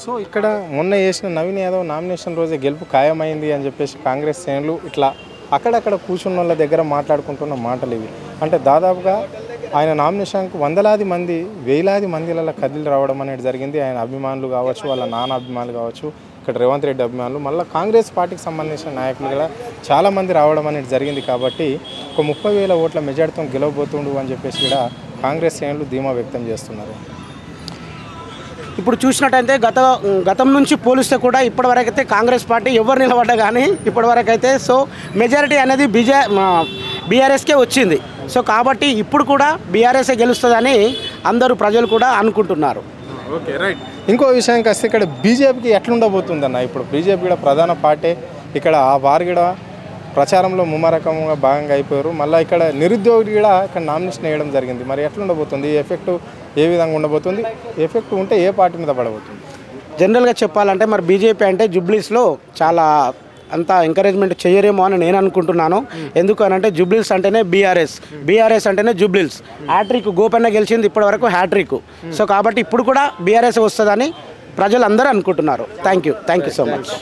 So ఇక్కడ మొన్న చేసిన నవీన్ యాదవ్ నామినేషన్ రోజే గెలుపు ఖాయమైంది అని చెప్పేసి కాంగ్రెస్ శ్రేణులు ఇట్లా అక్కడక్కడ కూర్చున్న వాళ్ళ దగ్గర మాట్లాడుకుంటున్న మాటలు ఇవి. అంటే దాదాపుగా ఆయన నామినేషన్కు వందలాది మంది వేలాది మందిలలో కదిలి రావడం అనేది జరిగింది. ఆయన అభిమానులు కావచ్చు, వాళ్ళ నాన్న అభిమానులు కావచ్చు, ఇక్కడ రేవంత్ రెడ్డి అభిమానులు, మళ్ళీ కాంగ్రెస్ పార్టీకి సంబంధించిన నాయకులు కూడా చాలామంది రావడం అనేది జరిగింది. కాబట్టి ఒక 30,000 ఓట్ల మెజార్టీతో గెలవబోతుండు అని చెప్పేసి కూడా కాంగ్రెస్ శ్రేణులు ధీమా వ్యక్తం చేస్తున్నారు. ఇప్పుడు చూసినట్టయితే గతం నుంచి పోలిస్తే కూడా ఇప్పటివరకైతే కాంగ్రెస్ పార్టీ ఎవరు నిలబడ్డా కానీ ఇప్పటివరకైతే సో మెజారిటీ అనేది బీఆర్ఎస్కే వచ్చింది. సో కాబట్టి ఇప్పుడు కూడా బీఆర్ఎస్ఏ గెలుస్తుందని అందరూ ప్రజలు కూడా అనుకుంటున్నారు. Okay, right. ఇంకో విషయానికి వస్తే ఇక్కడ బీజేపీకి ఎట్లుండబోతుందన్న, ఇప్పుడు బీజేపీ కూడా ప్రధాన పార్టీ, ఇక్కడ ఆ వారు కూడా ప్రచారంలో ముమ్మరకంగా భాగంగా అయిపోయారు. మళ్ళీ ఇక్కడ నిరుద్యోగులు కూడా ఇక్కడ నామినేషన్ వేయడం జరిగింది. మరి ఎట్లుండబోతుంది, ఈ ఎఫెక్ట్ ఏ విధంగా ఉండబోతుంది, ఎఫెక్ట్ ఉంటే ఏ పార్టీ మీద పడబోతుంది? జనరల్గా చెప్పాలంటే మరి బీజేపీ అంటే జూబ్లీస్లో చాలా అంత ఎంకరేజ్మెంట్ చేయరేమో అని నేను అనుకుంటున్నాను. ఎందుకు అని అంటే జూబ్లీస్ అంటేనే బీఆర్ఎస్ అంటేనే జూబ్లీస్. హ్యాట్రిక్ గోపన్న గెలిచింది ఇప్పటివరకు హ్యాట్రిక్. సో కాబట్టి ఇప్పుడు కూడా బీఆర్ఎస్ వస్తుందని ప్రజలు అందరూ అనుకుంటున్నారు. Thank you so much.